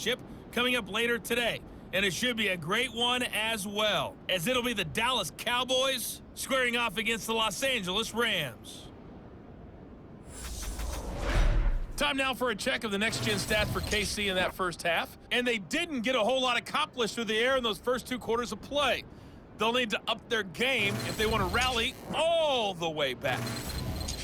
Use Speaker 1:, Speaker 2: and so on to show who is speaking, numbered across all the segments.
Speaker 1: championship coming up later today. And it should be a great one as well, as it'll be the Dallas Cowboys squaring off against the Los Angeles Rams. Time now for a check of the next-gen stats for KC in that first half. And they didn't get a whole lot accomplished through the air in those first 2 quarters of play. They'll need to up their game if they want to rally all the way back.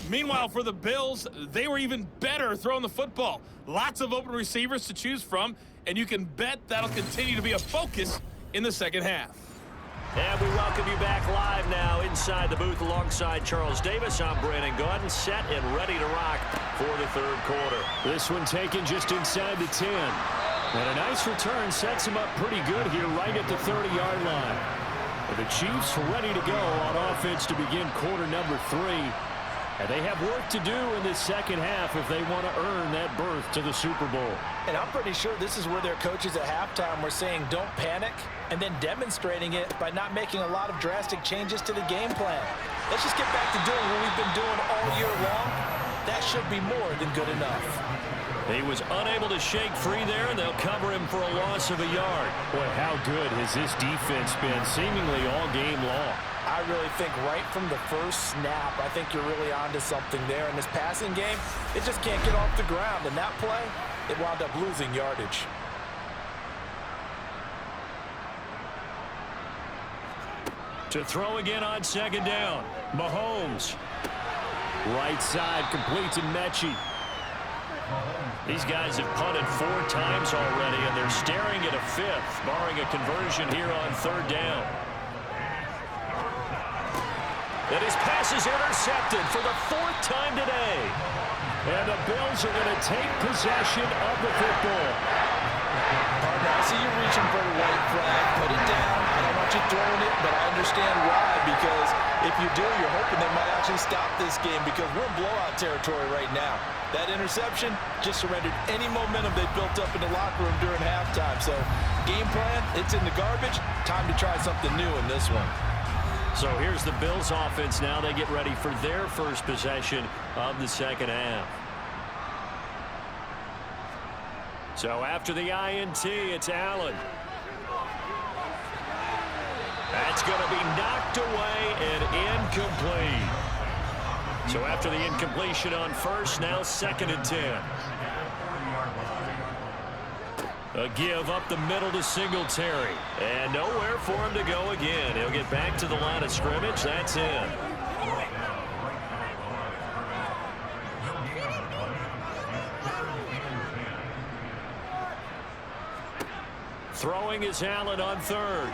Speaker 1: Meanwhile, for the Bills, they were even better throwing the football. Lots of open receivers to choose from, and you can bet that'll continue to be a focus in the second half.
Speaker 2: And we welcome you back live now inside the booth alongside Charles Davis. I'm Brandon Gaudin, set and ready to rock for the third quarter.
Speaker 3: This one taken just inside the 10. And a nice return sets him up pretty good here right at the 30-yard line. The Chiefs ready to go on offense to begin quarter number 3. And they have work to do in this second half if they want to earn that berth to the Super Bowl.
Speaker 4: And I'm pretty sure this is where their coaches at halftime were saying don't panic, and then demonstrating it by not making a lot of drastic changes to the game plan. Let's just get back to doing what we've been doing all year long. That should be more than good enough.
Speaker 2: He was unable to shake free there, and they'll cover him for a loss of a yard.
Speaker 3: Boy, how good has this defense been seemingly all game long?
Speaker 4: I really think right from the first snap, I think you're really onto something there. In this passing game, it just can't get off the ground. And that play, it wound up losing yardage.
Speaker 2: To throw again on second down, Mahomes.
Speaker 3: Right side complete to Mechie.
Speaker 2: These guys have punted 4 times already, and they're staring at a 5th, barring a conversion here on third down. And his pass is intercepted for the 4th time today.
Speaker 3: And the Bills are going to take possession of the football.
Speaker 4: Partner, I see you reaching for the white flag. Put it down. I don't want you throwing it, but I understand why. Because if you do, you're hoping they might actually stop this game, because we're in blowout territory right now. That interception just surrendered any momentum they built up in the locker room during halftime. So game plan, it's in the garbage. Time to try something new in this one.
Speaker 2: So here's the Bills offense now. They get ready for their first possession of the second half. So after the INT, it's Allen. That's going to be knocked away and incomplete. So after the incompletion on first, now 2nd and 10. A give up the middle to Singletary. And nowhere for him to go again. He'll get back to the line of scrimmage. That's in. Throwing is Allen on third.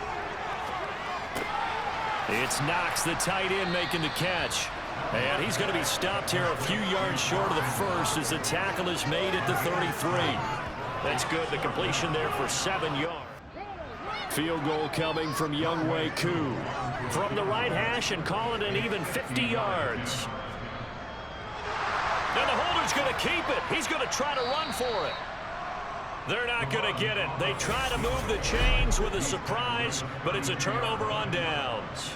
Speaker 2: It's Knox, the tight end, making the catch. And he's going to be stopped here a few yards short of the first as the tackle is made at the 33. That's good. The completion there for 7 yards.
Speaker 3: Field goal coming from Younghoe Koo.
Speaker 2: From the right hash and call it an even 50 yards. Now the holder's going to keep it. He's going to try to run for it. They're not going to get it. They try to move the chains with a surprise, but it's a turnover on downs.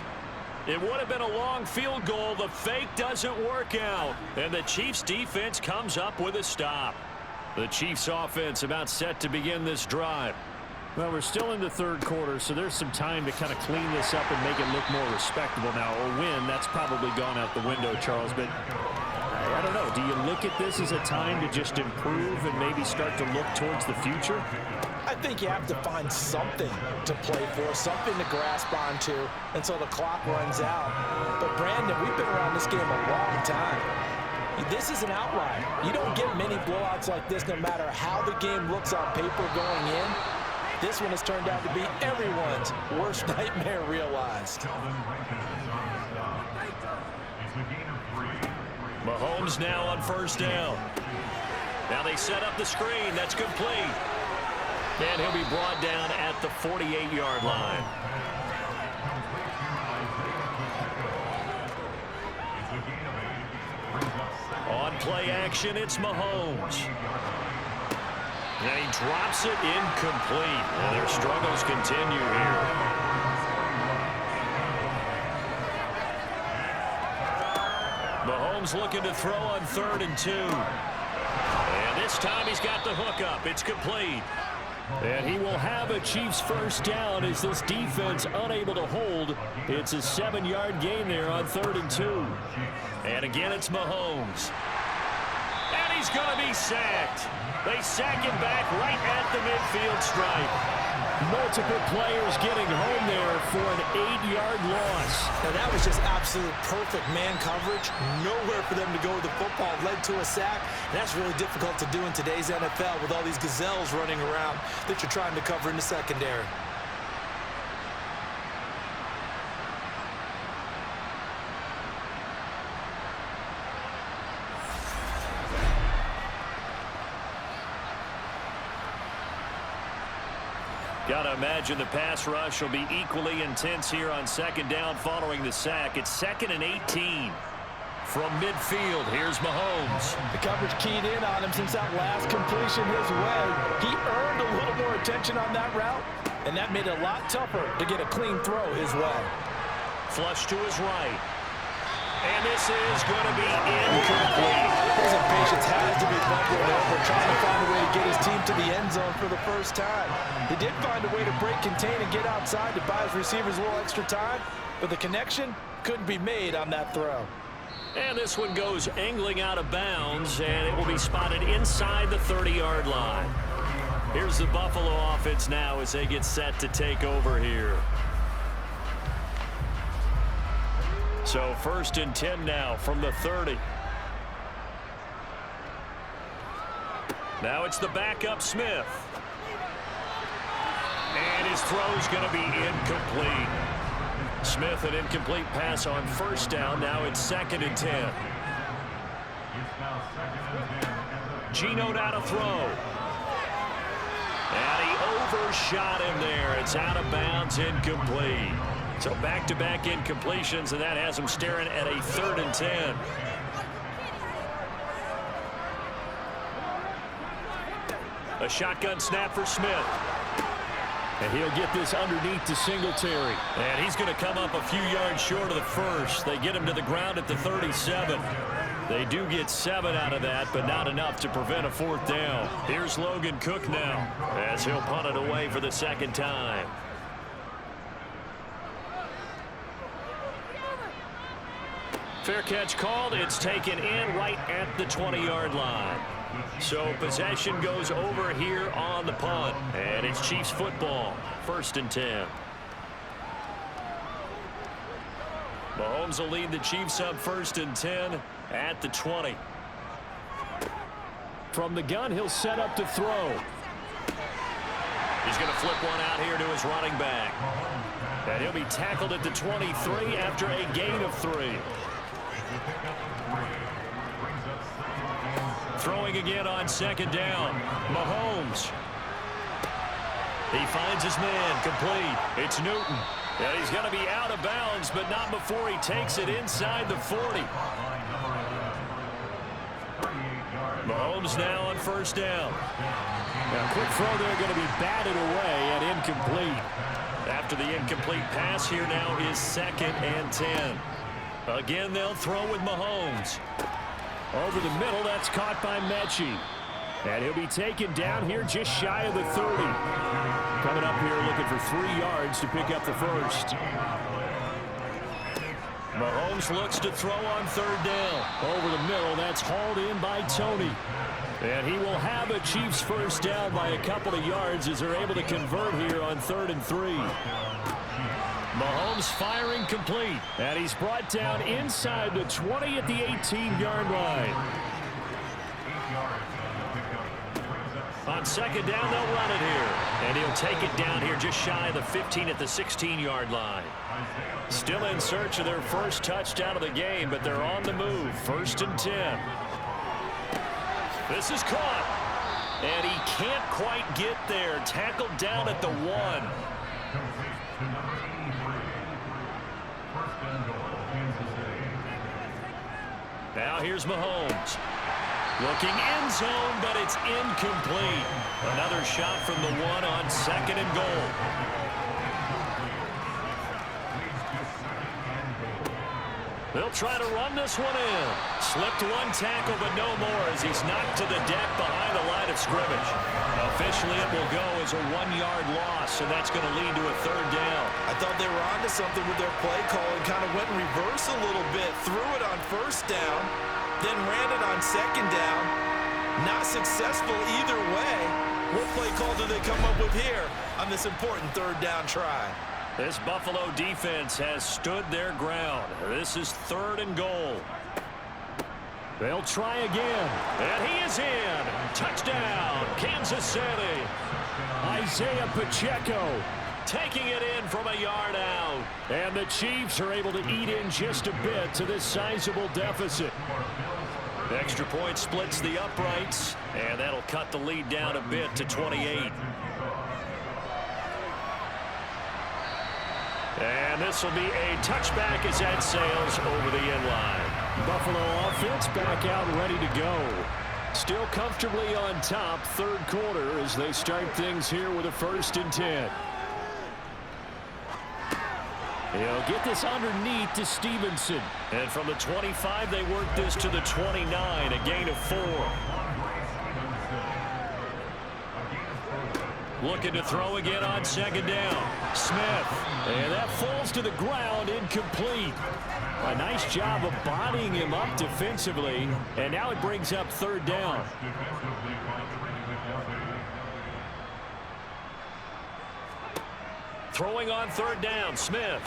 Speaker 2: It would have been a long field goal. The fake doesn't work out, and the Chiefs defense comes up with a stop.
Speaker 3: The Chiefs offense about set to begin this drive. Well, we're still in the third quarter, so there's some time to kind of clean this up and make it look more respectable now. A win, that's probably gone out the window, Charles, but I don't know. Do you look at this as a time to just improve and maybe start to look towards the future?
Speaker 4: I think you have to find something to play for, something to grasp onto until the clock runs out. But, Brandon, we've been around this game a long time. This is an outlier. You don't get many blowouts like this no matter how the game looks on paper going in. This one has turned out to be everyone's worst nightmare realized.
Speaker 2: Mahomes now on first down. Now they set up the screen. That's complete. And he'll be brought down at the 48-yard line. On play action, it's Mahomes. And he drops it incomplete. And their struggles continue here. Mahomes looking to throw on 3rd and 2. And this time he's got the hook up. It's complete.
Speaker 3: And he will have a Chiefs first down as this defense unable to hold. It's a 7-yard gain there on 3rd and 2.
Speaker 2: And again, it's Mahomes. And he's going to be sacked. They sack him back right at the midfield stripe.
Speaker 3: Multiple players getting home there for an 8-yard loss.
Speaker 4: Now that was just absolute perfect man coverage. Nowhere for them to go with the football. Led to a sack. That's really difficult to do in today's NFL with all these gazelles running around that you're trying to cover in the secondary.
Speaker 2: Got to imagine the pass rush will be equally intense here on 2nd down following the sack. It's 2nd and 18. From midfield, here's Mahomes.
Speaker 4: The coverage keyed in on him since that last completion his way. He earned a little more attention on that route, and that made it a lot tougher to get a clean throw his way.
Speaker 2: Flush to his right. And this is going to be incomplete.
Speaker 4: His impatience has to be bundled over, trying to find a way to get his team to the end zone for the first time. He did find a way to break, contain, and get outside to buy his receivers a little extra time, but the connection couldn't be made on that throw.
Speaker 2: And this one goes angling out of bounds, and it will be spotted inside the 30-yard line. Here's the Buffalo offense now as they get set to take over here. So 1st and 10 now from the 30. Now it's the backup Smith. And his throw's going to be incomplete. Smith, an incomplete pass on 1st down. Now it's 2nd and 10. Geno now to throw. And he overshot him there. It's out of bounds, incomplete. So back-to-back incompletions, and that has him staring at a 3rd and 10. A shotgun snap for Smith.
Speaker 3: And he'll get this underneath to Singletary.
Speaker 2: And he's going to come up a few yards short of the first. They get him to the ground at the 37. They do get 7 out of that, but not enough to prevent a 4th down. Here's Logan Cook now as he'll punt it away for the 2nd time. Fair catch called. It's taken in right at the 20-yard line. So possession goes over here on the punt. And it's Chiefs football. 1st and 10. Mahomes will lead the Chiefs up 1st and 10 at the 20.
Speaker 3: From the gun, he'll set up to throw.
Speaker 2: He's going to flip one out here to his running back. And he'll be tackled at the 23 after a gain of 3. Throwing again on 2nd down. Mahomes. He finds his man, complete. It's Newton. And he's going to be out of bounds, but not before he takes it inside the 40. Mahomes now on 1st down.
Speaker 3: Now, quick throw there, going to be batted away and incomplete.
Speaker 2: After the incomplete pass, here now is 2nd and 10. Again, they'll throw with Mahomes.
Speaker 3: Over the middle, that's caught by Mechie. And he'll be taken down here just shy of the 30. Coming up here looking for 3 yards to pick up the first.
Speaker 2: Mahomes looks to throw on 3rd down.
Speaker 3: Over the middle, that's hauled in by Tony. And he will have a Chiefs first down by a couple of yards as they're able to convert here on 3rd and 3.
Speaker 2: Mahomes firing complete.
Speaker 3: And he's brought down inside the 20 at the 18-yard line.
Speaker 2: On 2nd down, they'll run it here. And he'll take it down here just shy of the 15 at the 16-yard line. Still in search of their first touchdown of the game, but they're on the move. 1st and 10. This is caught. And he can't quite get there. Tackled down at the 1. Now here's Mahomes. Looking end zone, but it's incomplete. Another shot from the 1 on 2nd and goal. They'll try to run this one in. Slipped one tackle, but no more as he's knocked to the deck behind the line of scrimmage. Officially, it will go as a 1-yard loss, and that's going to lead to a 3rd down.
Speaker 4: I thought they were onto something with their play call and kind of went in reverse a little bit. Threw it on 1st down, then ran it on 2nd down. Not successful either way. What play call do they come up with here on this important 3rd down try?
Speaker 2: This Buffalo defense has stood their ground. This is 3rd and goal.
Speaker 3: They'll try again.
Speaker 2: And he is in. Touchdown, Kansas City.
Speaker 3: Isaiah Pacheco
Speaker 2: taking it in from a yard out.
Speaker 3: And the Chiefs are able to eat in just a bit to this sizable deficit.
Speaker 2: The extra point splits the uprights, and that'll cut the lead down a bit to 28. And this will be a touchback as that sails over the end line.
Speaker 3: Buffalo offense back out ready to go. Still comfortably on top, 3rd quarter as they start things here with a 1st and 10. He'll get this underneath to Stevenson.
Speaker 2: And from the 25, they work this to the 29, a gain of 4. Looking to throw again on 2nd down. Smith.
Speaker 3: And that falls to the ground, incomplete. A nice job of bodying him up defensively. And now it brings up 3rd down.
Speaker 2: Throwing on 3rd down, Smith.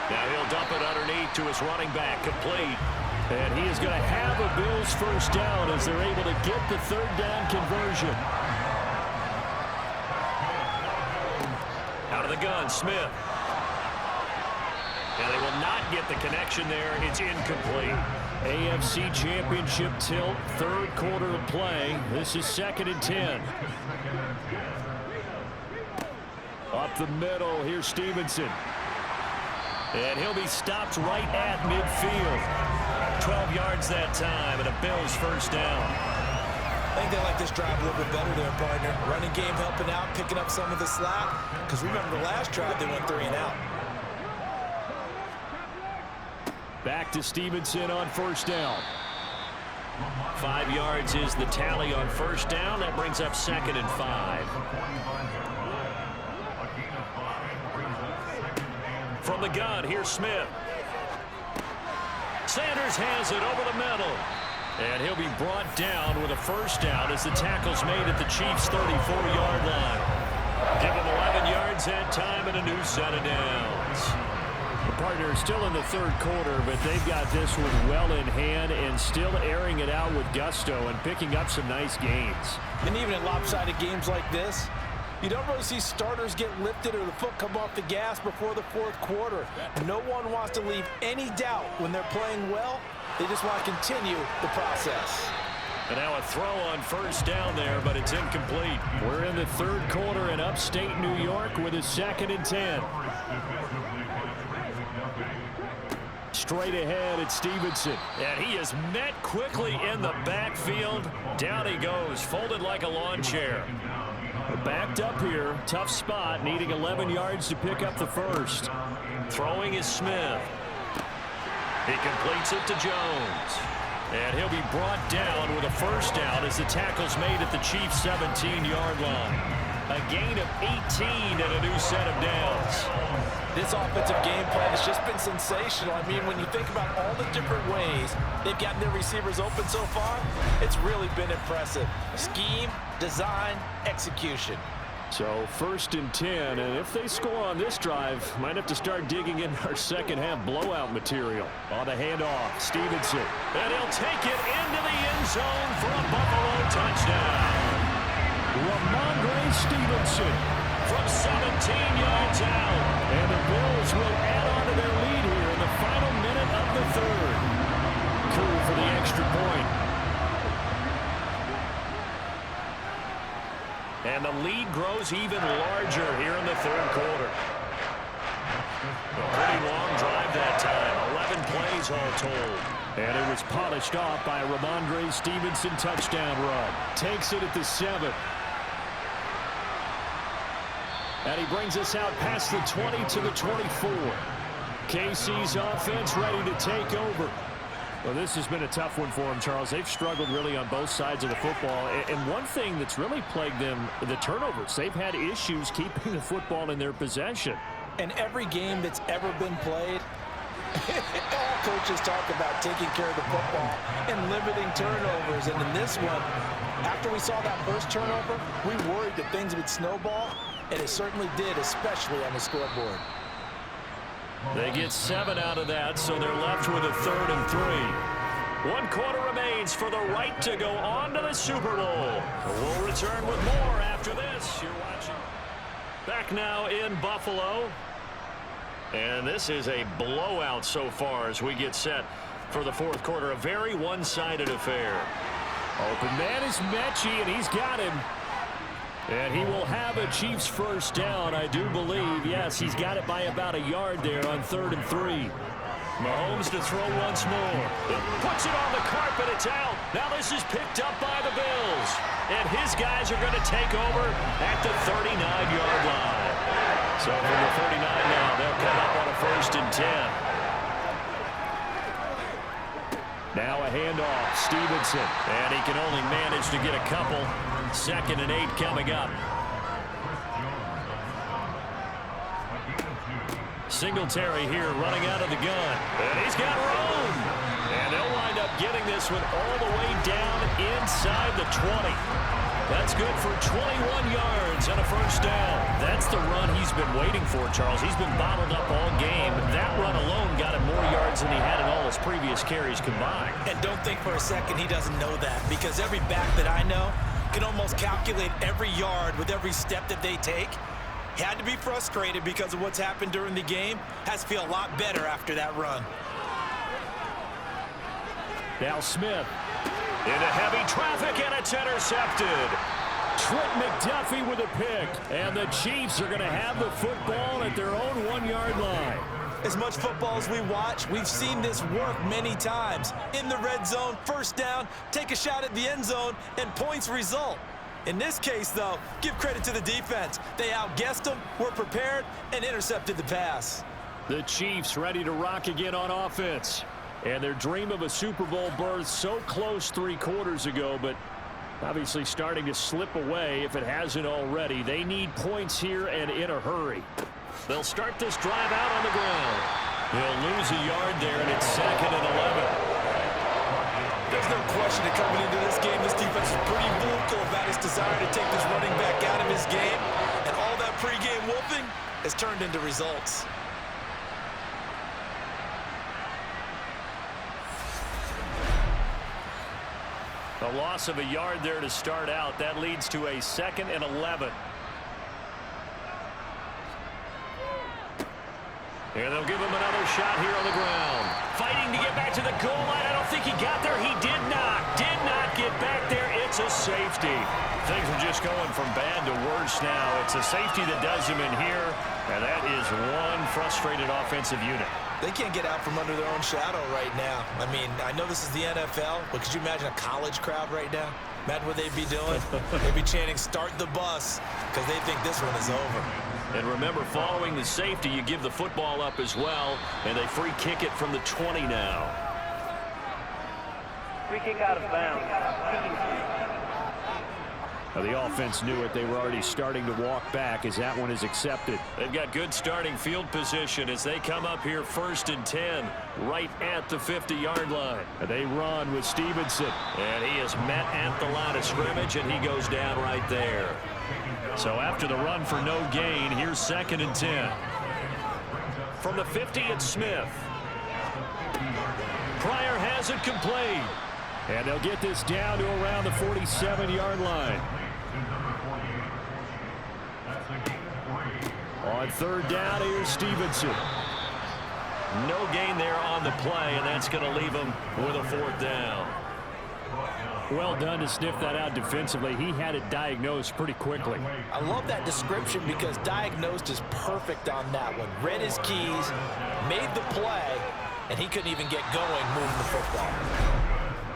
Speaker 2: Now he'll dump it underneath to his running back, complete.
Speaker 3: And he is going to have a Bills 1st down as they're able to get the 3rd down conversion.
Speaker 2: Out of the gun, Smith. And they will not get the connection there. It's incomplete.
Speaker 3: AFC Championship tilt, 3rd quarter of play. This is 2nd and 10. Up the middle, here's Stevenson.
Speaker 2: And he'll be stopped right at midfield. 12 yards that time, and a Bills 1st down.
Speaker 4: I think they like this drive a little bit better there, partner. Running game helping out, picking up some of the slack. Because remember the last drive, they went 3 and out.
Speaker 3: Back to Stevenson on 1st down.
Speaker 2: 5 yards is the tally on 1st down. That brings up 2nd and 5. From the gun, here's Smith. Sanders has it over the middle. And he'll be brought down with a 1st down as the tackle's made at the Chiefs' 34-yard line. Give him 11 yards that time and a new set of downs.
Speaker 3: The partner is still in the 3rd quarter, but they've got this one well in hand and still airing it out with gusto and picking up some nice gains.
Speaker 4: And even in lopsided games like this, you don't really see starters get lifted or the foot come off the gas before the 4th quarter. No one wants to leave any doubt when they're playing well. They just want to continue the process.
Speaker 2: And now a throw on 1st down there, but it's incomplete.
Speaker 3: We're in the 3rd quarter in upstate New York with a 2nd and 10. Straight ahead at Stevenson.
Speaker 2: And he is met quickly in the backfield. Down he goes, folded like a lawn chair.
Speaker 3: Backed up here, tough spot, needing 11 yards to pick up the 1st.
Speaker 2: Throwing is Smith. He completes it to Jones. And he'll be brought down with a 1st down as the tackle's made at the Chiefs' 17-yard line. A gain of 18 and a new set of downs.
Speaker 4: This offensive game plan has just been sensational. I mean, when you think about all the different ways they've gotten their receivers open so far, it's really been impressive. Scheme, design, execution.
Speaker 3: So 1st and 10, and if they score on this drive, might have to start digging in our 2nd half blowout material. On the handoff, Stevenson.
Speaker 2: And he'll take it into the end zone for a Buffalo touchdown.
Speaker 3: Ramondre Stevenson
Speaker 2: from 17 yards out.
Speaker 3: And the Bills will add on to their lead here in the final minute of the 3rd. Cool for the extra point.
Speaker 2: And the lead grows even larger here in the 3rd quarter. A pretty long drive that time. 11 plays all told.
Speaker 3: And it was polished off by a Ramondre Stevenson touchdown run. Takes it at the 7. And he brings us out past the 20 to the 24. KC's offense ready to take over. Well, this has been a tough one for them, Charles. They've struggled really on both sides of the football. And one thing that's really plagued them, the turnovers. They've had issues keeping the football in their possession.
Speaker 4: And every game that's ever been played, all coaches talk about taking care of the football and limiting turnovers. And in this one, after we saw that first turnover, we worried that things would snowball, and it certainly did, especially on the scoreboard.
Speaker 2: They get 7 out of that, so they're left with a 3rd and 3. 1 quarter remains for the right to go on to the Super Bowl. We'll return with more after this. You're watching. Back now in Buffalo. And this is a blowout so far as we get set for the 4th quarter. A very one-sided affair.
Speaker 3: Open man is Mechie, and he's got him. And he will have a Chiefs first down, I do believe. Yes, he's got it by about a yard there on 3rd and 3.
Speaker 2: Mahomes to throw once more. Puts it on the carpet. It's out. Now this is picked up by the Bills. And his guys are going to take over at the 39-yard line. So from the 39 now, they'll come up on a 1st and 10.
Speaker 3: Now a handoff, Stevenson.
Speaker 2: And he can only manage to get a couple. 2nd and 8 coming up. Singletary here running out of the gun. And he's got room. And they'll wind up getting this one all the way down inside the 20. That's good for 21 yards and a first down.
Speaker 3: That's the run he's been waiting for, Charles. He's been bottled up all game. That run alone got him more yards than he had in all his previous carries combined.
Speaker 4: And don't think for a second he doesn't know that, because every back that I know can almost calculate every yard with every step that they take. He had to be frustrated because of what's happened during the game. Has to feel a lot better after that run.
Speaker 3: Now Smith.
Speaker 2: Into heavy traffic, and it's intercepted.
Speaker 3: Trent McDuffie with a pick. And the Chiefs are going to have the football at their own 1-yard line.
Speaker 4: As much football as we watch, we've seen this work many times. In the red zone, first down, take a shot at the end zone, and points result. In this case, though, give credit to the defense. They outguessed them, were prepared, and intercepted the pass.
Speaker 3: The Chiefs ready to rock again on offense. And their dream of a Super Bowl berth so close 3 quarters ago, but obviously starting to slip away if it hasn't already. They need points here and in a hurry.
Speaker 2: They'll start this drive out on the ground. They'll lose a yard there, and it's 2nd and 11.
Speaker 4: There's no question that coming into this game, this defense is pretty vocal about its desire to take this running back out of his game. And all that pregame whooping has turned into results.
Speaker 2: A loss of a yard there to start out. That leads to a 2nd and 11. And they'll give him another shot here on the ground. Fighting to get back to the goal line. I don't think he got there. He did not get back there. It's a safety. Things are just going from bad to worse now. It's a safety that does him in here. And that is one frustrated offensive unit.
Speaker 4: They can't get out from under their own shadow right now. I mean, I know this is the NFL, but could you imagine a college crowd right now? Imagine what they'd be doing. They'd be chanting, "Start the bus," because they think this one is over.
Speaker 2: And remember, following the safety, you give the football up as well, and they free kick it from the 20 now.
Speaker 5: Free kick out of bounds.
Speaker 3: Now the offense knew it. They were already starting to walk back as that one is accepted.
Speaker 2: They've got good starting field position as they come up here 1st and 10 right at the 50-yard line.
Speaker 3: And they run with Stevenson.
Speaker 2: And he is met at the line of scrimmage, and he goes down right there.
Speaker 3: So after the run for no gain, here's 2nd and 10.
Speaker 2: From the 50, it's Smith. Pryor has it complete.
Speaker 3: And they'll get this down to around the 47-yard line. On 3rd down, here's Stevenson.
Speaker 2: No gain there on the play, and that's going to leave him with a 4th down.
Speaker 3: Well done to sniff that out defensively. He had it diagnosed pretty quickly.
Speaker 4: I love that description because diagnosed is perfect on that one. Read his keys, made the play, and he couldn't even get going moving the football.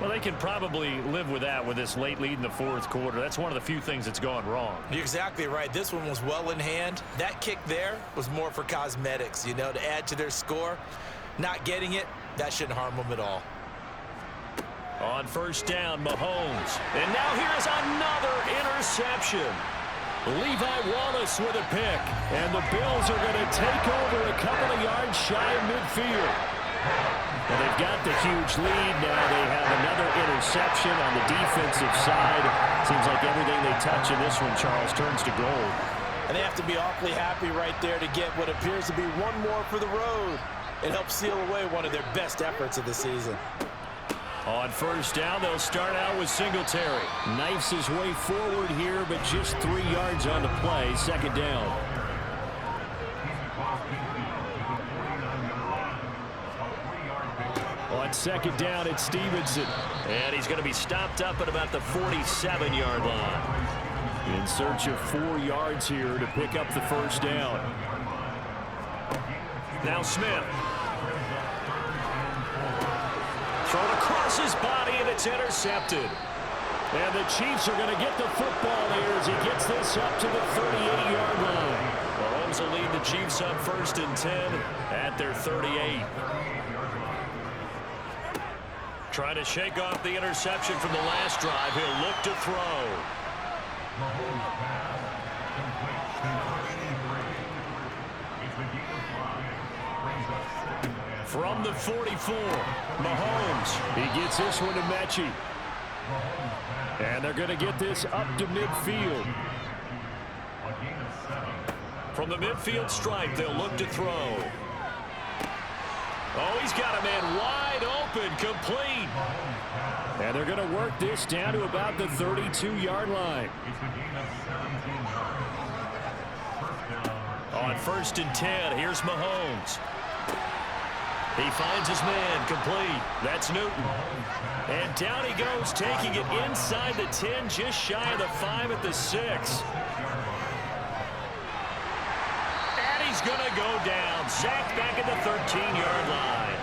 Speaker 3: Well, they can probably live with that with this late lead in the fourth quarter. That's one of the few things that's gone wrong.
Speaker 4: You're exactly right. This one was well in hand. That kick there was more for cosmetics, you know, to add to their score. Not getting it, that shouldn't harm them at all.
Speaker 2: On first down, Mahomes. And now here's another interception. Levi Wallace with a pick. And the Bills are going to take over a couple of yards shy of midfield. Well, they've got the huge lead. Now they have another interception on the defensive side. Seems like everything they touch in this one, Charles, turns to gold.
Speaker 4: And they have to be awfully happy right there to get what appears to be one more for the road. It helps seal away one of their best efforts of the season.
Speaker 2: On first down, they'll start out with Singletary.
Speaker 3: Knifes his way forward here, but just 3 yards on the play. Second down. On second down, it's Stevenson.
Speaker 2: And he's going to be stopped up at about the 47-yard line.
Speaker 3: In search of 4 yards here to pick up the first down.
Speaker 2: Now Smith. Thrown across his body, and it's intercepted.
Speaker 3: And the Chiefs are going to get the football here as he gets this up to the 38-yard line.
Speaker 2: Mahomes will lead the Chiefs up first and 10 at their 38. Trying to shake off the interception from the last drive. He'll look to throw. From the 44, Mahomes.
Speaker 3: He gets this one to Mechie. And they're going to get this up to midfield.
Speaker 2: From the midfield stripe, they'll look to throw. Oh, he's got a man wide open, complete.
Speaker 3: And they're going to work this down to about the 32-yard line.
Speaker 2: On first and 10, here's Mahomes. He finds his man, complete. That's Newton. And down he goes, taking it inside the 10, just shy of the 5 at the 6. And he's going to go down. Sacked back at the 13-yard line.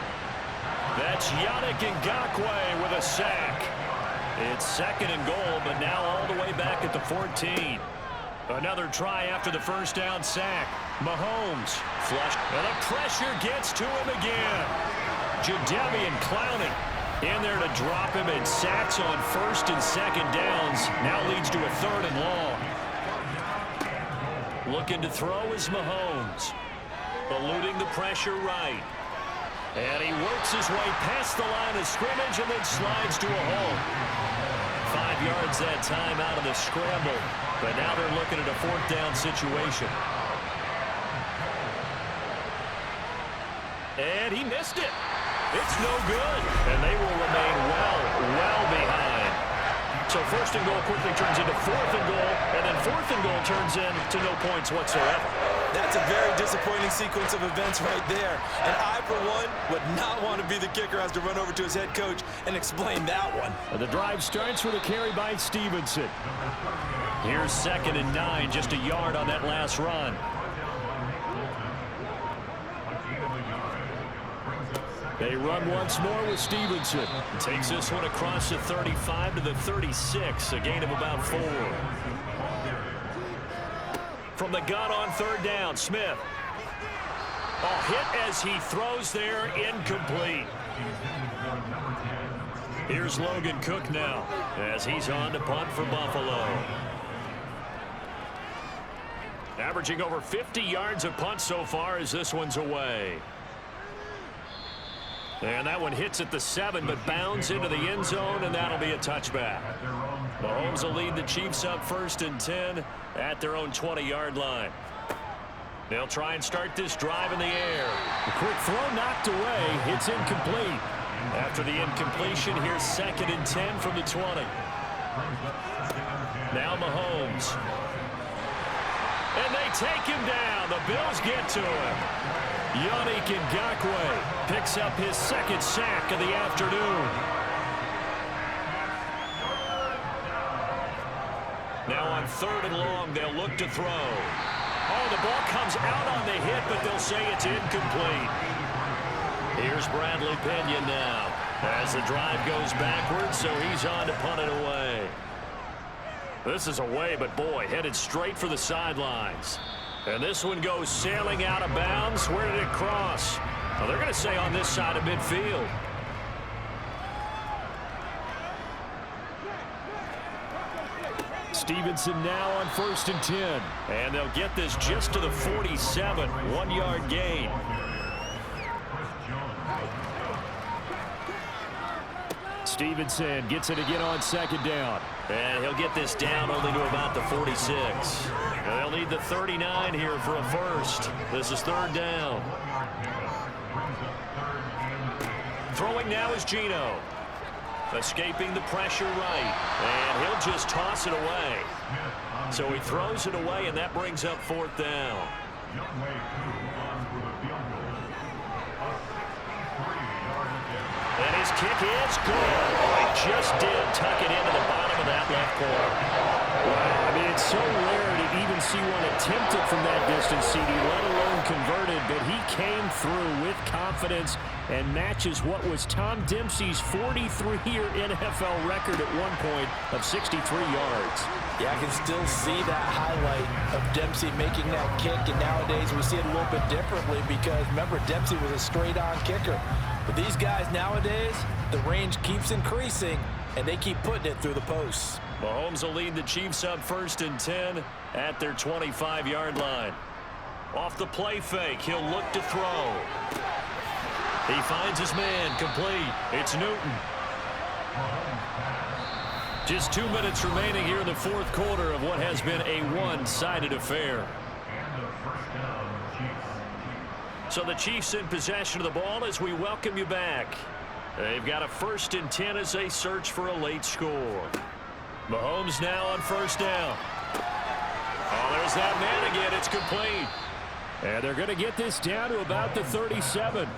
Speaker 2: That's Yannick Ngakoue with a sack. It's second and goal, but now all the way back at the 14. Another try after the first down sack. Mahomes flush, and the pressure gets to him again. Jadeveon Clowney in there to drop him, and sacks on first and second downs. Now leads to a third and long. Looking to throw is Mahomes. Eluding the pressure right. And he works his way past the line of scrimmage and then slides to a hole. 5 yards that time out of the scramble. But now they're looking at a fourth down situation. And he missed it. It's no good. And they will remain well behind. So first and goal quickly turns into fourth and goal. And then fourth and goal turns into no points whatsoever.
Speaker 4: That's a very disappointing sequence of events right there. And I, for one, would not want to be the kicker who has to run over to his head coach and explain that one.
Speaker 3: The drive starts with a carry by Stevenson.
Speaker 2: Here's second and 9, just a yard on that last run.
Speaker 3: They run once more with Stevenson.
Speaker 2: Takes this one across the 35 to the 36, a gain of about 4. From the gun on third down, Smith. A hit as he throws there, incomplete. Here's Logan Cook now as he's on to punt for Buffalo. Averaging over 50 yards a punt so far as this one's away. And that one hits at the 7, but bounds into the end zone, and that'll be a touchback. Mahomes will lead the Chiefs up first and 10 at their own 20-yard line. They'll try and start this drive in the air.
Speaker 3: A quick throw knocked away. It's incomplete.
Speaker 2: After the incompletion, here's second and 10 from the 20. Now Mahomes. And they take him down. The Bills get to him. Yannick Ngakoue picks up his second sack of the afternoon. Now on third and long, they'll look to throw. Oh, the ball comes out on the hit, but they'll say it's incomplete. Here's Bradley Pinion now. As the drive goes backwards, so he's on to punt it away. This is away, but boy, headed straight for the sidelines. And this one goes sailing out of bounds. Where did it cross? Well, they're going to say on this side of midfield.
Speaker 3: Stevenson now on 1st and 10.
Speaker 2: And they'll get this just to the 47. 1-yard gain.
Speaker 3: Stevenson gets it again on 2nd down.
Speaker 2: And he'll get this down only to about the 46. They'll need the 39 here for a first. This is 3rd down. Throwing now is Geno. Escaping the pressure right. And he'll just toss it away. So he throws it away, and that brings up 4th down. And his kick is good. Oh, he just did tuck it into the bottom of that left corner.
Speaker 3: Wow, I mean, it's so rare to even see one attempted from that distance, CD, let alone converted, but he came through with confidence and matches what was Tom Dempsey's 43-year NFL record at one point of 63 yards.
Speaker 4: Yeah, I can still see that highlight of Dempsey making that kick, and nowadays we see it a little bit differently because, remember, Dempsey was a straight-on kicker. But these guys nowadays, the range keeps increasing, and they keep putting it through the posts.
Speaker 2: Mahomes will lead the Chiefs up 1st and 10 at their 25-yard line. Off the play fake, he'll look to throw. He finds his man, complete. It's Newton. Just 2 minutes remaining here in the 4th quarter of what has been a one-sided affair. So the Chiefs in possession of the ball as we welcome you back. They've got a 1st and 10 as they search for a late score. Mahomes now on 1st down. Oh, there's that man again. It's complete.
Speaker 3: And they're going to get this down to about the 37.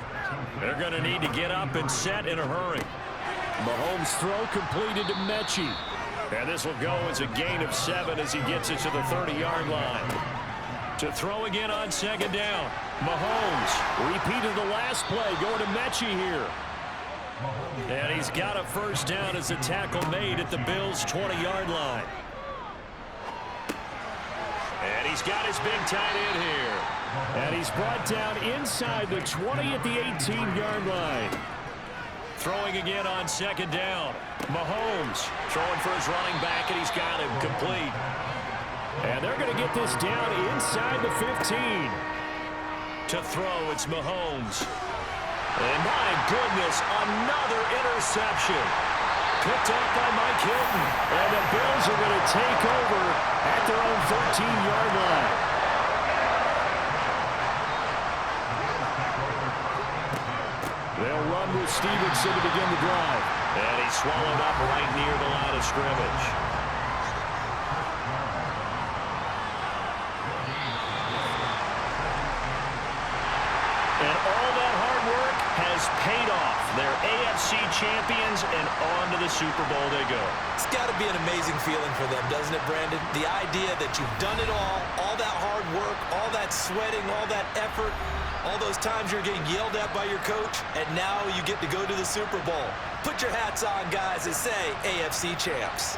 Speaker 2: They're going to need to get up and set in a hurry.
Speaker 3: Mahomes' throw completed to Mechie.
Speaker 2: And this will go as a gain of 7 as he gets it to the 30-yard line. To throw again on 2nd down. Mahomes
Speaker 3: repeated the last play, going to Mechie here.
Speaker 2: And he's got a 1st down as the tackle made at the Bills' 20-yard line. And he's got his big tight end here.
Speaker 3: And he's brought down inside the 20 at the 18-yard line.
Speaker 2: Throwing again on 2nd down. Mahomes throwing for his running back, and he's got him complete.
Speaker 3: And they're going to get this down inside the 15.
Speaker 2: To throw, it's Mahomes. And my goodness, another interception. Picked up by Mike Hilton.
Speaker 3: And the Bills are going to take over at their own 13-yard line. They'll run with Stevenson to begin the drive.
Speaker 2: And he's swallowed up right near the line of scrimmage. And all that hard work has paid off. They're AFC champions, and on to the Super Bowl they go.
Speaker 4: It's got to be an amazing feeling for them, doesn't it, Brandon? The idea that you've done it all that hard work, all that sweating, all that effort, all those times you're getting yelled at by your coach, and now you get to go to the Super Bowl. Put your hats on, guys, and say AFC champs.